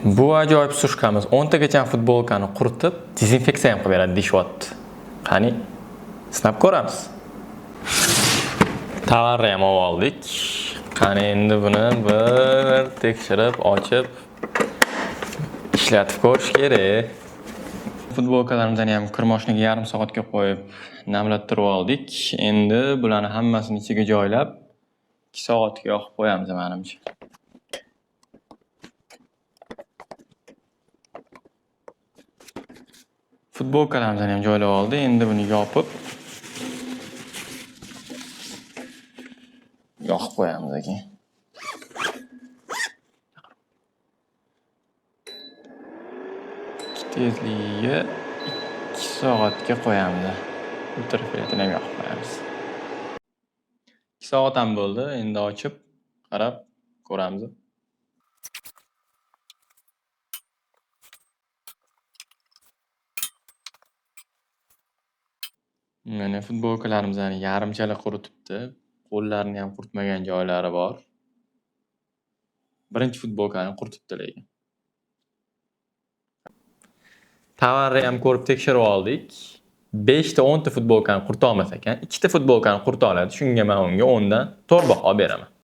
Bu ajoyib sushkamiz 10 tagacha futbolkani quritib, dezinfeksiya ham qilib beradi deyapti. Qani, sinab ko'ramiz. Tovarni ham oldik. Qani endi buni bir tekshirib, ochib ishlatib ko'rish kerak. Futbolkalarimizni ham kirmoshniga yarim soatga qo'yib, namlattirib oldik. Endi bularni hammasini ichiga joylab 2 soatga yoqib qo'yamiz menimcha. Futbolkalarimizni ham joylab oldi. Endi buni yopib yoqib qo'yamiz aka. Tezligiga 2 soatga qo'yamiz. Ultrafioletini ham yoqib qo'yamiz. 2 soat ham bo'ldi. Endi ochib, qarab ko'ramiz. Mana futbolkalarimizni yarimchalik quritibdi. Qo'llarini ham quritmagan joylari bor. Birinchi futbolkani quritibdi lekin. Tovarni ham ko'rib tekshirib oldik. 5 ta 10 ta futbolkani qurita olmas ekan, 2 ta futbolkani qurita oladi. Shunga men unga 10 dan 4 baho beraman.